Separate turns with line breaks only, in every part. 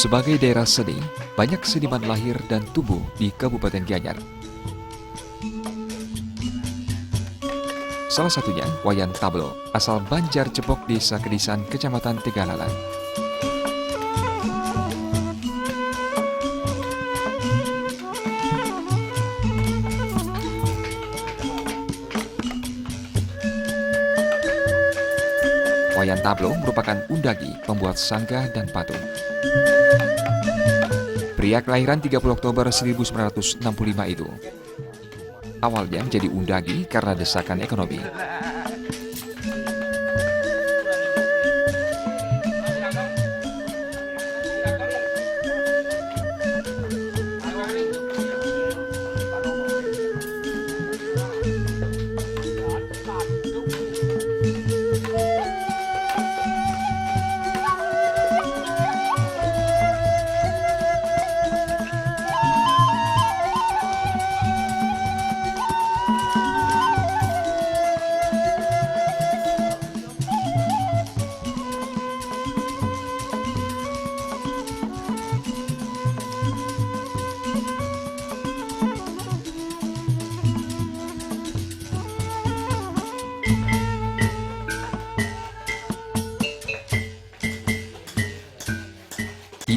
Sebagai daerah seni, banyak seniman lahir dan tumbuh di Kabupaten Gianyar. Salah satunya Wayan Tablo, asal Banjar Cepok, Desa Kedisan, Kecamatan Tegalalan. Wayan Tablo merupakan undagi, pembuat sanggah dan patung. Pria kelahiran 30 Oktober 1965 itu awalnya menjadi undagi karena desakan ekonomi.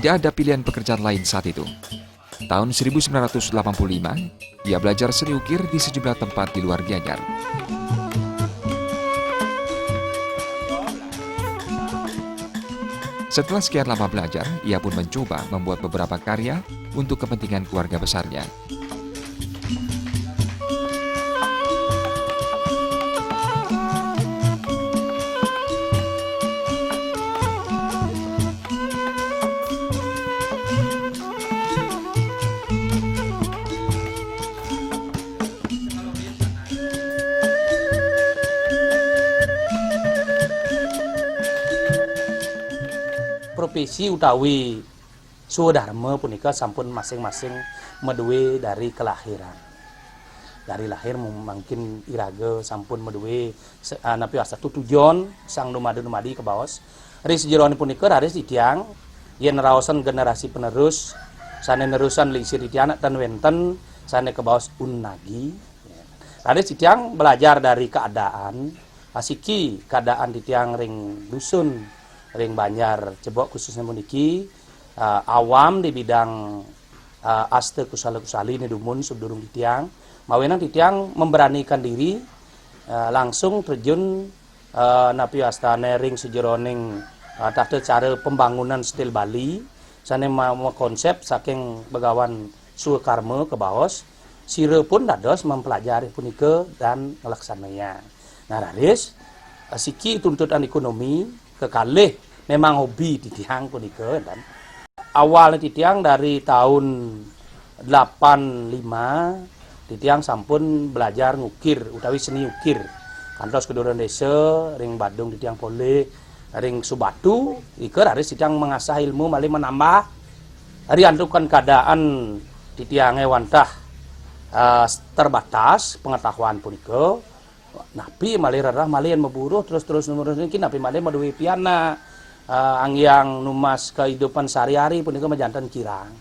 Tidak ada pilihan pekerjaan lain saat itu. Tahun 1985, ia belajar seni ukir di sejumlah tempat di luar Gianyar. Setelah sekian lama belajar, ia pun mencoba membuat beberapa karya untuk kepentingan keluarga besarnya.
Profesi utawi Suwadharma punika sampun masing-masing meduwe dari kelahiran. Dari lahir mungkin iraga sampun meduwe napi satu tujuan sang numadi ke bawas. Ri sejerone punika raris ditiang yen raosan generasi penerus sane nerusan lisir ditiang tan wenten sane ke bawas unnagi. Raris ditiang belajar dari keadaan asiki keadaan ditiang ring dusun ring Banjar Cepok khususnya puniki awam di bidang aste kusali ini dumun subdurung ditiang mawenang ditiang memberanikan diri langsung terjun napi astane ring sejeroning tahta cara pembangunan stil Bali sane mau konsep saking begawan Sukarma ke bawas sire pun dados mempelajari punika dan melaksananya. Nah raris siki tuntutan ekonomi kekalih memang hobi ditiang punika dan awalnya ditiang dari tahun 85 ditiang sampun belajar ngukir utawi seni ukir kantos kedoran desa ring Badung ditiang pole ring Subatu iker hari ditiang mengasah ilmu malih menambah hari antukan keadaan ditiang wantah terbatas pengetahuan punika napi malih rarah malih memburuh terus niki napi malih maduwe piana angyang numas kehidupan sehari-hari punika menjantan kirang.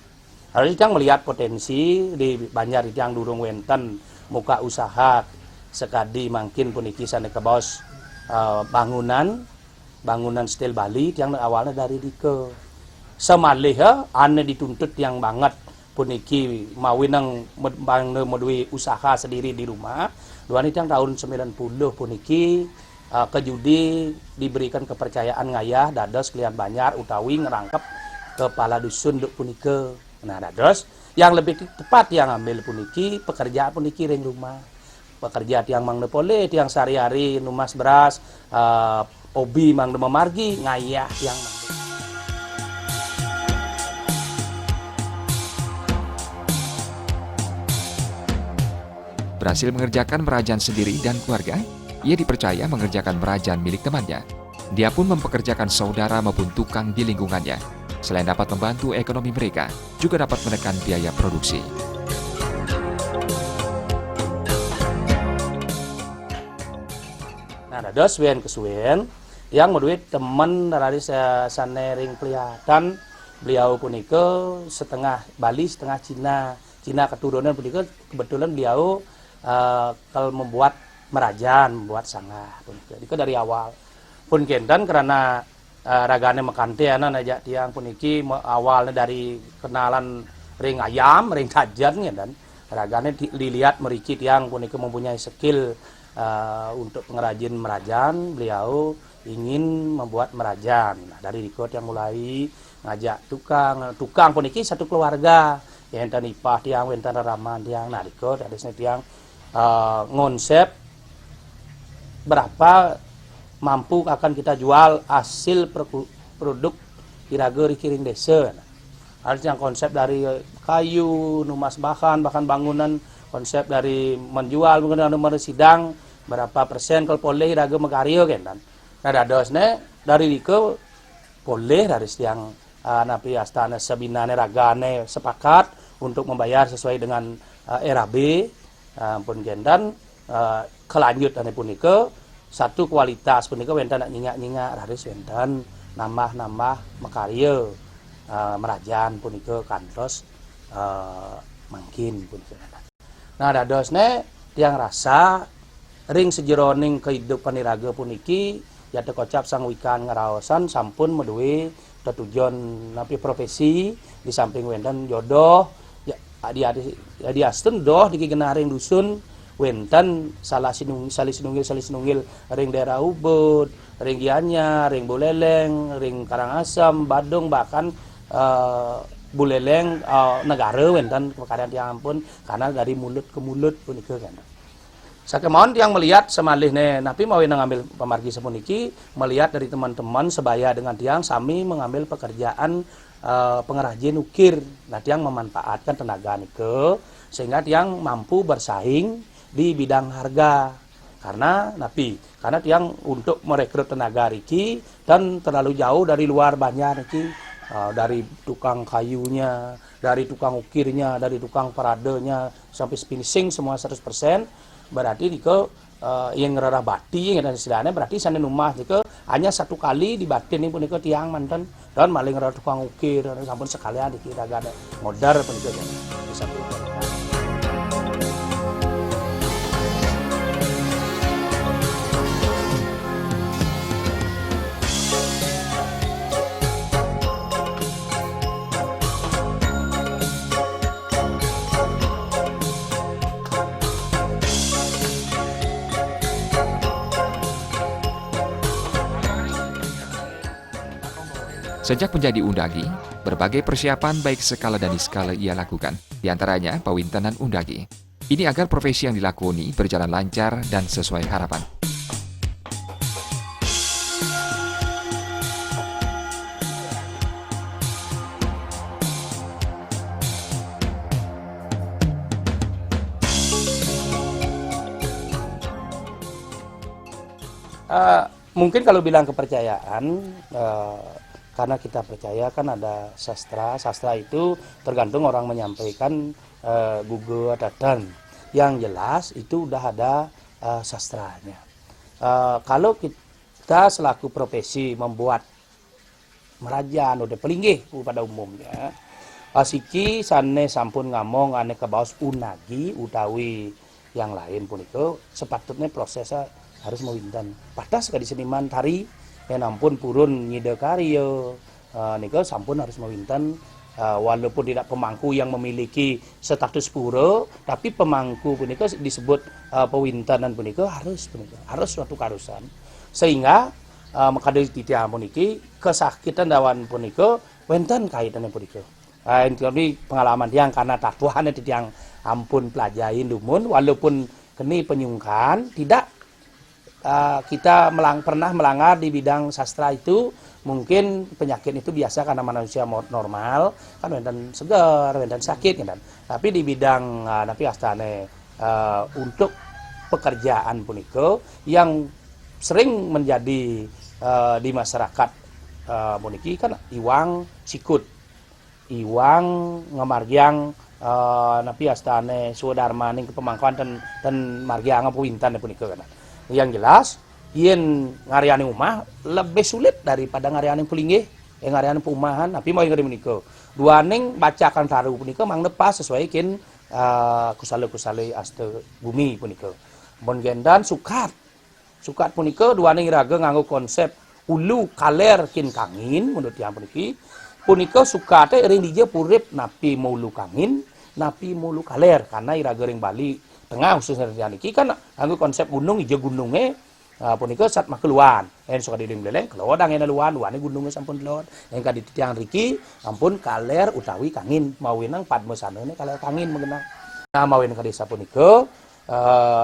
Harus yang melihat potensi di Banjar yang durung wenten muka usaha sekadi mungkin puniki sane kebaos bangunan stil Bali yang awalnya dari dike semalih ane dituntut yang banget puniki mawinang meduwe usaha sendiri di rumah. Dua yang tahun 90 puniki kejudi diberikan kepercayaan ngayah dados kalian Banjar utawi ngerangkep kepala dusun duk punike. Nah dados yang lebih tepat yang ambil puniki pekerjaan puniki ring rumah. Pekerja tiang mang nepole tiang sehari-hari numas beras obi mang memargi ngayah tiang mang.
Berhasil mengerjakan merajaan sendiri dan keluarga, ia dipercaya mengerjakan merajaan milik temannya. Dia pun mempekerjakan saudara maupun tukang di lingkungannya. Selain dapat membantu ekonomi mereka, juga dapat menekan biaya produksi.
Nah, dados kesuwen yang menduit teman dari sanering kelihatan beliau punika setengah Bali setengah Cina keturunan punika kebetulan beliau kalau membuat merajan, membuat sangah punika. Itu dari awal pun kenten karena ragane mekante ana najak tiang puniki awalnya dari kenalan ring ayam, ring tajan ya, dan ragane dilihat meriki tiang punika mempunyai skill untuk pengrajin merajan. Beliau ingin membuat merajan. Nah, dari ikut yang mulai ngajak tukang puniki satu keluarga. Ya enten ipah tiang, enten raman tiang. Nah, ikut ada tiang ngonsep berapa mampu akan kita jual hasil produk Iraga Rikiring Desa. Harus yang konsep dari kayu, numas bahkan bangunan, konsep dari menjual menggunakan nomor sidang berapa persen kalau boleh Iraga Megario kan. Nah, dadosne dari Riko boleh dari tiang napi astana sabinane ragane sepakat untuk membayar sesuai dengan RAB pun gendan kelanjutan punika satu kualitas punika wenten nyingak harus wenten nambah mekario merajan punika kantos mangkin punika. Nah, dadosne tiang rasa ring sejeroning kehidupan Iraga puniki yate kocap sang wikan ngaraosan sampun meduwe tujuan napi profesi di samping wenten jodoh ya di asten doh di genaring dusun wenten salah sinunggil ring daerah Ubud, ring Gianyar, ring Buleleng, ring Karangasem, Badung, bahkan Buleleng negara wenten kekadang tiang ampun karena dari mulut ke mulut punika kan. Sakemon yang melihat semalih napi mau ngambil pemargi sepuniki melihat dari teman-teman sebaya dengan tiang sami mengambil pekerjaan pengrajin ukir. Nah, tiang memanfaatkan tenaga nike sehingga tiang mampu bersaing di bidang harga karena tiang untuk merekrut tenaga riki dan terlalu jauh dari luar banyak niki dari tukang kayunya, dari tukang ukirnya, dari tukang paradenya sampai finishing semua 100%. Berarti dike yang ngerarah bati dan istilahnya berarti sana rumah dike hanya satu kali di batin ini pun dike tiang mantan dan maling ngerarah tukang ukir dan sampun sekalian dikira gak ada modar pun dike di satu.
Sejak menjadi undagi, berbagai persiapan baik skala dan niskala ia lakukan, diantaranya pawintenan undagi. Ini agar profesi yang dilakoni berjalan lancar dan sesuai harapan.
Mungkin kalau bilang kepercayaan karena kita percaya kan ada sastra itu tergantung orang menyampaikan Google dan yang jelas itu udah ada sastranya. Kalau kita selaku profesi membuat merajan udah pelinggih pada umumnya asiki sane sampun ngamong ane kebaos unagi utawi yang lain pun itu sepatutnya prosesnya harus mewinten patas ke di seniman tari yang ampun purun ngide karyo nika sampun harus mewinten walaupun tidak pemangku yang memiliki status pura tapi pemangku punika disebut pewintenan punika harus suatu karusan sehingga maka dari titian puniki kesakitan dawan punika wenten kaitannya punika ini pengalaman yang karena tatuannya titiang ampun pelajarin dumun walaupun keni penyungkan tidak kita pernah melanggar di bidang sastra itu mungkin penyakit itu biasa karena manusia normal kan wenten segar wenten sakit kan tapi di bidang napi astane untuk pekerjaan punika yang sering menjadi di masyarakat puniki kan iwang sikut iwang ngamargyang napi astane sudarma ning kepemangkuan dan margyang puintan punika kan. Yang jelas yen ngaryani umah lebih sulit daripada ngaryani pelinggih yang arean perumahan tapi mau yang menika duaning bacakan taruh punika mang lepas sesuai kin kusale aste bumi punika mun gendan sukat punika duaning iraga nganggo konsep ulu kaler kin kangin menurut yang puniki punika sukate ring dije purip napi mulu kangin napi mulu kaler karena iraga ring Bali tengah khususnya niki kan nganggo konsep gunung ijo gununge punika sat makeluan en suka di beleng kelodang en luan luane gunungnya sampun lod yang kadi tiang riki ampun kaler utawi kangin mawinang padme sanene kaler kangin mengenang nah mawin kadi sapunika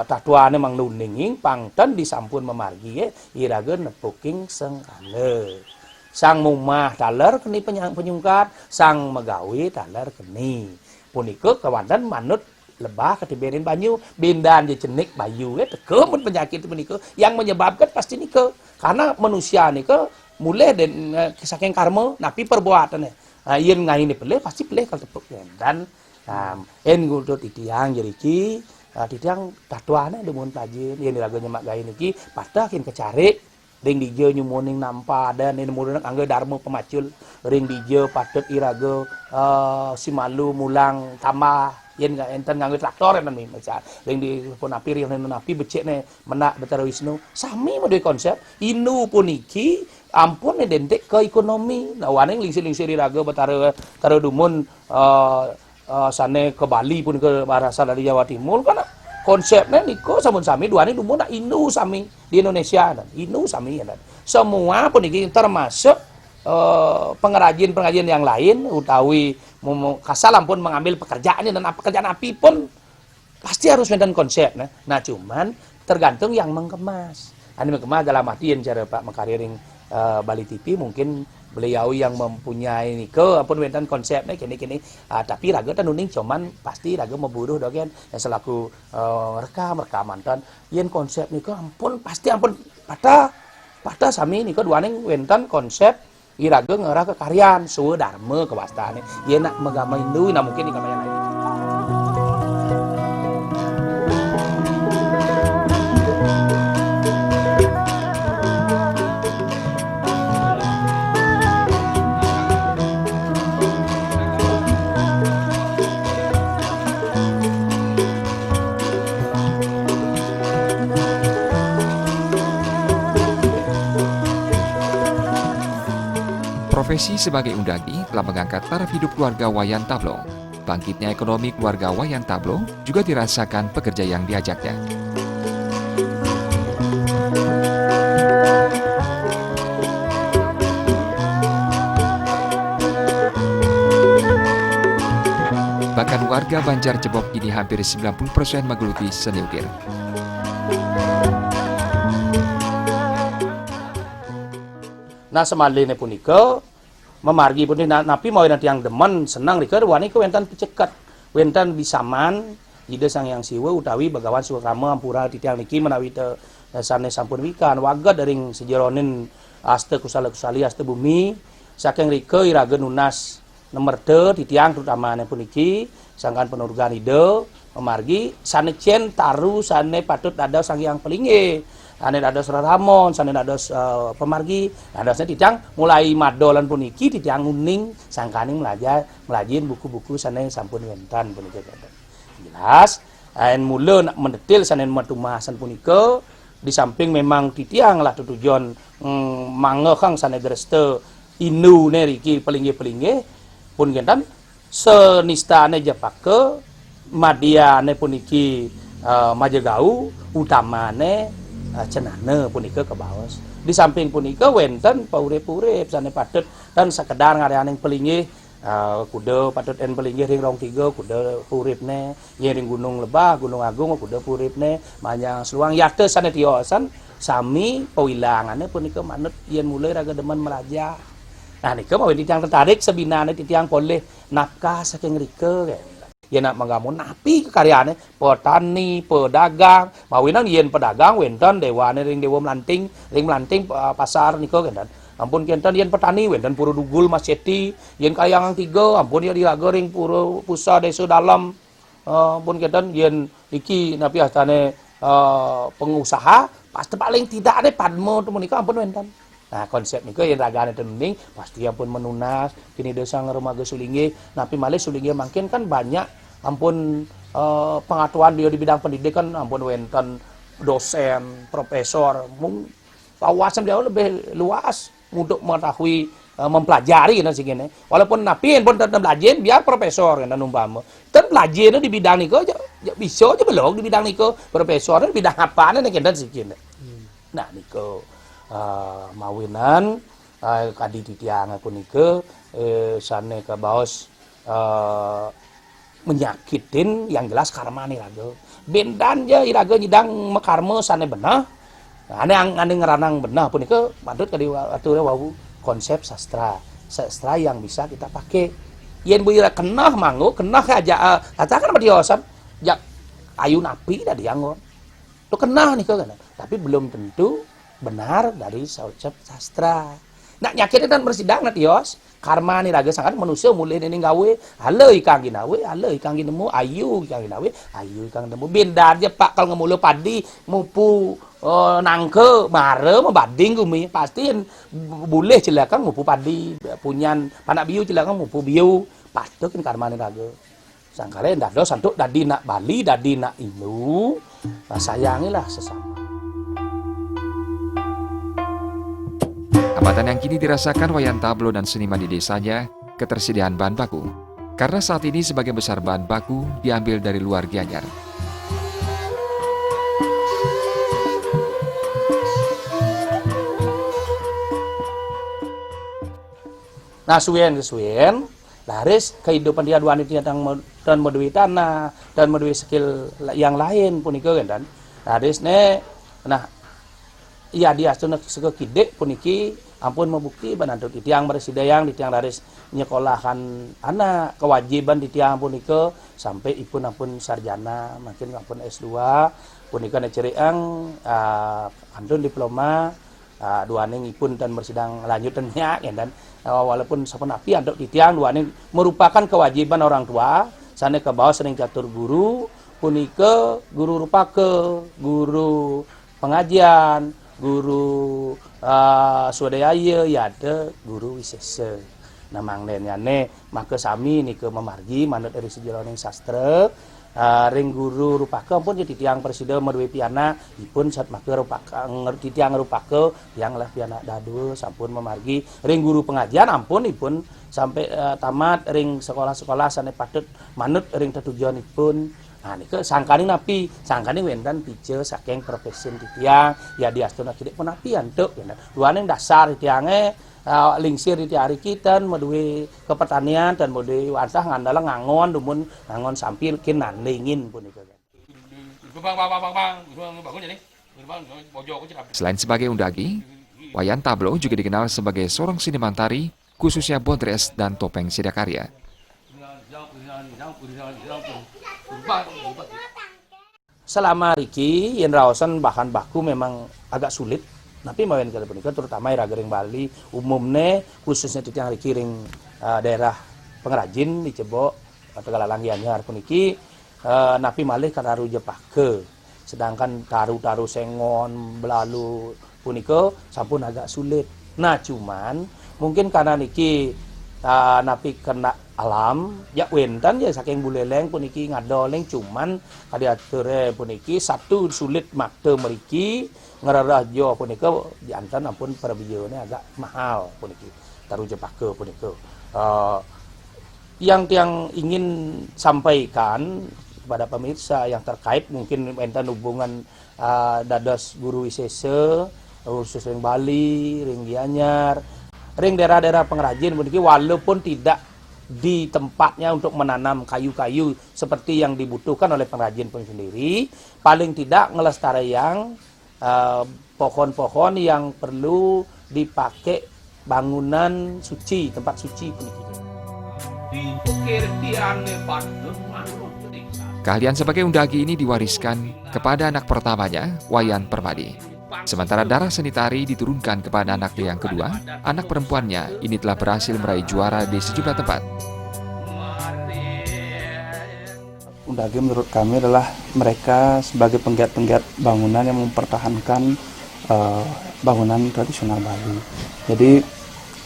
tatuane mang nuninging pangten disampun memargi iraga nepuking sengkale sang mumah taler keni penyungkat sang megawi taler keni punika kawandan manut lebah ketiberin banyu bindan je cenik bayu tekemun penyakit menika yang menyebabkan pasti nika karena manusia nika mulai dan saking karma napi perbuatan yen ngaini peleh pasti peleh kalau tepuk dan en ngudut titiang jeriki titiang tatuane demun tajin yen diraga nyemak gai niki patakin kecarik ring dije nyumuning nampa dan ini mudah angge dharma pemacul ring dije patut iraga simalu mulang tambah yen enten nganggo traktor enten macam ring di pun api ring api becek ne menak Betara Wisnu sami model konsep inu puniki ampun identik ke ekonomi nah waning lingsir-lingsir iraga Betara Dumun sane ke Bali pun ke berasal dari Jawa Timur kan konsepnya niko samun sami duane Dumun nak inu sami di Indonesia dan inu sami dan semua puniki termasuk pengrajin yang lain utawi kasal ampun mengambil pekerjaan dan pekerjaan api pun pasti harus maintain konsep nah cuman tergantung yang mengemas ini mengemas dalam artian cara Pak Mekariring Bali TV mungkin beliau yang mempunyai nike ampun maintain konsepnya kini tapi raga tanuning cuman pasti raga memburuh dogen yang selaku rekaman dan yen konsep nike ampun pasti ampun patah sami nike duaning wenten konsep iraga ngerah kekaryan suwe dharma kewastane ye nak megama Hindu nah mungkin di kamaya lain
Profesi sebagai undagi telah mengangkat taraf hidup keluarga Wayan Tablo. Bangkitnya ekonomi keluarga Wayan Tablo juga dirasakan pekerja yang diajaknya. Bahkan warga Banjar Jebok kini hampir 90% menggeluti seni ukir.
Nah semaline punika memargi pun napi mau nanti yang demen senang rika wani ke wentan pecekat wentan bisaman ide sang yang siwa utawi Bagawan Sukrama ampura titiang niki menawi te sane sampun wikan wagat daring sejeronin aste kusali aste bumi saking rika iraga nunas nomor te titiang terutama puniki sangkan penurgan ide memargi sane cen taru sane patut ada sang yang pelinge ane ada Surat Ramon, sane ada pemargi, ada titiang mulai madolan puniki titiang uning sangkani melajin buku-buku sane sampun wentan punika jelas en mula nak mendetil sane matumasan punika di samping memang titiang lah tujuan mangekang sane greste inu ne riki pelingge pun gentan senistane japake madiane puniki majegau utamane cenana punika kebaos di samping punika wenten paurip-urip sane patut dan sekedar ngareaning pelinggih kuda patut en pelinggih ring rong tiga kuda puripne ye ring Gunung Lebah Gunung Agung kuda puripne manyang seluang yate sane tiosan sami pewilangane punika manut yen mulai raga demen meraja nah nika mau titiang tertarik sebinane titiang poleh nafkah saking rike yen nak mengamun napi kekaryane petani pedagang mawinang yen pedagang wenten dewane ring dewa melanting pasar nika kendan ampun kenten yen petani wenten pura dugul Masjeti yen kayang tiga ampun ya diraga ring pura pusa desa dalam ampun kenten yen iki napi astane pengusaha pasti paling tidak ada padmo menika ampun wenten Nah konsep niko yang ragane tening pasti ampun menunas kini desa ngerumaga sulinge napi malih sulinge makin kan banyak ampun pengetahuan dia di bidang pendidikan ampun wenten dosen profesor mung wawasan dia lebih luas untuk mengetahui mempelajari kan sih gini walaupun napi pun tetap belajar biar profesor kan umpama tetap belajar di bidang niko bisa aja belum di bidang niko profesor di bidang apa nih kan sih gini nah niko mawinan kadi titiang punika sane ke baos menyakitin yang jelas karma nih raga bendan je iraga nyidang mekarma sane benah ane ngeranang benah punika patut kadi atur wau konsep sastra yang bisa kita pakai yen bu ira kenah manggo kenah aja katakan sama diosan jak ayu napi dari anggon tu kenah nih kan tapi belum tentu benar dari konsep sastra. Nak nyakitnya kan bersidang nak tios. Karma ni raga sangat manusia mulai ini gawe. Halo ikang ginawe, halo ikang ginemu, ayu ikang ginawe, ayu ikang nemu. Benda aja pak kalau ngemulu padi mupu nangke mare membanding gumi pasti boleh cilakan mupu padi punyan panak biu cilakan mupu biu pasti kan karma ni raga. Sangkale ndak do santuk dadi nak Bali dadi nak Ilu. Nah, sayangilah sesama.
Hambatan yang kini dirasakan Wayan Tablo dan seniman di desanya, ketersediaan bahan baku. Karena saat ini sebagian besar bahan baku diambil dari luar Gianyar.
Nah, suwen laris kehidupan dia dua itu dan medui tanah dan medui skill yang lain punika kan dan laris ne nah iya dia sudah sekekide puniki ampun membukti banantut tiang bersidayang di tiang laris nyekolahkan anak kewajiban di tiang punika sampai ipun ampun sarjana makin ampun S2 punika neceriang antun diploma dua ning ipun dan bersidang lanjutannya ya dan walaupun sapenapi andok di tiang dua ning merupakan kewajiban orang tua sana ke bawah sering catur guru punika guru rupake guru pengajian guru swadaya ya ada guru wisesa namang ne maka sami nike memargi manut dari sejeroning sastra ring guru rupake pun jadi tiang presiden medue piana ipun sat make rupake ngerti tiang rupake tiang lah piana dadu sampun memargi ring guru pengajian ampun ipun sampai tamat ring sekolah-sekolah sane patut manut ring tujuanipun. Nah nike sangkani napi sangkani wendan pije saking profesi tiang ya diastuna kidik penapian tuh dua ning dasar tiange lingsir di hari kita medue kepertanian dan medue wansah ngandala ngangon dumun ngangon sampil kin nandingin punika.
Selain sebagai undagi, Wayan Tablo juga dikenal sebagai seorang seniman tari, khususnya bodres dan topeng sidakarya.
Selama Riki yen raosan bahan baku memang agak sulit tapi mawen kali punika terutama iraga ring Bali umumnya khususnya di tiang Riki ring daerah pengrajin di Cebok atau Galalang Gianyar puniki napi malih kararu jepake sedangkan taru-taru sengon belalu punika sampun agak sulit. Nah cuman mungkin karena niki napi kena alam ya wentan ya saking buleleng puniki ngadoleng cuman kadiature puniki satu sulit makte meriki ngerarajo punika diantan ampun perbiyone agak mahal puniki taru jepake punika yang ingin sampaikan kepada pemirsa yang terkait mungkin enten hubungan dados guru wisesa khusus ring Bali ring Gianyar ring daerah-daerah pengrajin puniki walaupun tidak di tempatnya untuk menanam kayu-kayu seperti yang dibutuhkan oleh pengrajin pun sendiri paling tidak ngelestarian pohon-pohon yang perlu dipakai bangunan suci tempat suci puniki.
Keahlian sebagai undagi ini diwariskan kepada anak pertamanya, Wayan Permadi. Sementara darah seni tari diturunkan kepada anaknya yang kedua, anak perempuannya ini telah berhasil meraih juara di sejumlah tempat.
Undagi menurut kami adalah mereka sebagai penggiat-penggiat bangunan yang mempertahankan bangunan tradisional Bali. Jadi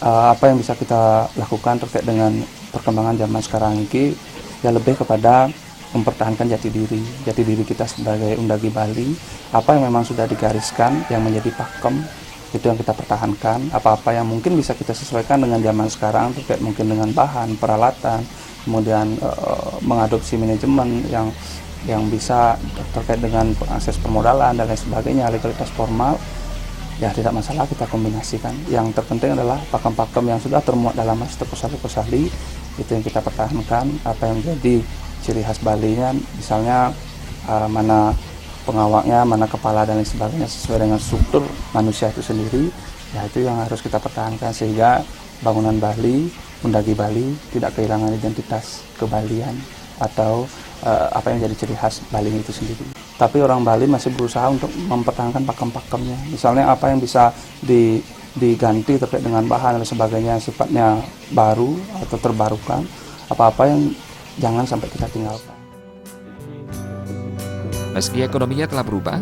apa yang bisa kita lakukan terkait dengan perkembangan zaman sekarang ini ya lebih kepada mempertahankan jati diri kita sebagai Undagi Bali. Apa yang memang sudah digariskan yang menjadi pakem itu yang kita pertahankan. Apa-apa yang mungkin bisa kita sesuaikan dengan zaman sekarang terkait mungkin dengan bahan, peralatan, kemudian mengadopsi manajemen yang bisa terkait dengan akses permodalan dan lain sebagainya, legalitas formal, ya tidak masalah kita kombinasikan. Yang terpenting adalah pakem-pakem yang sudah termuat dalam Master Kosali itu yang kita pertahankan. Apa yang menjadi ciri khas Bali-nya, misalnya mana pengawaknya, mana kepala dan lain sebagainya sesuai dengan struktur manusia itu sendiri, ya itu yang harus kita pertahankan sehingga bangunan Bali, Undagi Bali tidak kehilangan identitas kebalian atau apa yang jadi ciri khas Bali itu sendiri. Tapi orang Bali masih berusaha untuk mempertahankan pakem-pakemnya. Misalnya apa yang bisa diganti terkait dengan bahan dan sebagainya yang sifatnya baru atau terbarukan, apa-apa yang jangan sampai kita tinggalkan.
Meski ekonominya telah berubah,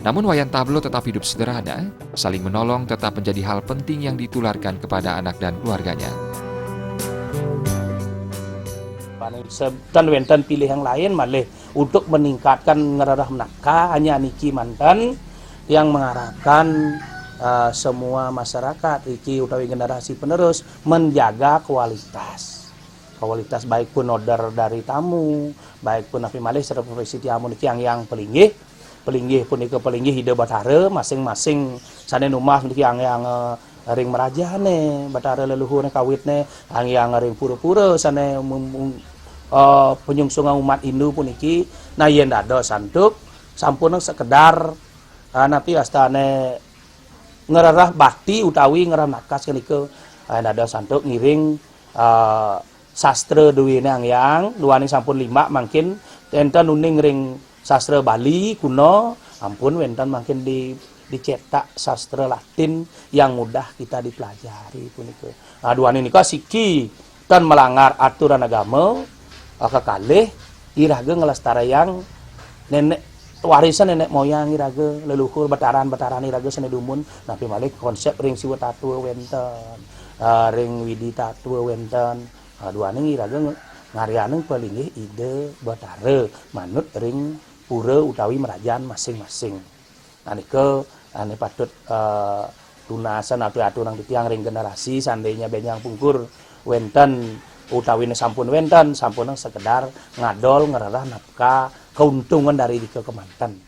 namun wayang tablo tetap hidup sederhana, saling menolong tetap menjadi hal penting yang ditularkan kepada anak dan keluarganya.
Dan wenten pilih yang lain malah untuk meningkatkan ngerarah menaka hanya niki mantan yang mengarahkan semua masyarakat iki utawi generasi penerus menjaga kualitas baik pun order dari tamu, baik pun api malih serta profesi tamu niki yang pelinggih pun ika pelinggih ide batara masing-masing sane rumah niki yang ring merajane batara leluhur kawit ne yang ring pura-pura sane penyungsungan umat Hindu pun iki nah yen ada santuk sampun sekedar napi astane ngerarah bakti utawi ngerah nakas kenika ada santuk ngiring sastra duwine yang duane sampun 5 mangkin enten uning ring sastra Bali kuno ampun wenten mangkin dicetak sastra Latin yang mudah kita dipelajari punika. Nah duane nika siki dan melanggar aturan agama kekalih iraga ngelestarayang nenek warisan nenek moyang iraga leluhur bataran iraga sene dumun napi malik konsep ring siwa tatua wenten ring widi tatua wenten duane iraga ngarianeng palinggih ide batara manut ring pura utawi merajan masing-masing. Nah nika ane patut tunasan atu-atu nang titiang ring generasi seandainya benyang pungkur wenten utawi sampun wenten sampun sekedar ngadol ngerarah nafkah keuntungan dari dika kemanten.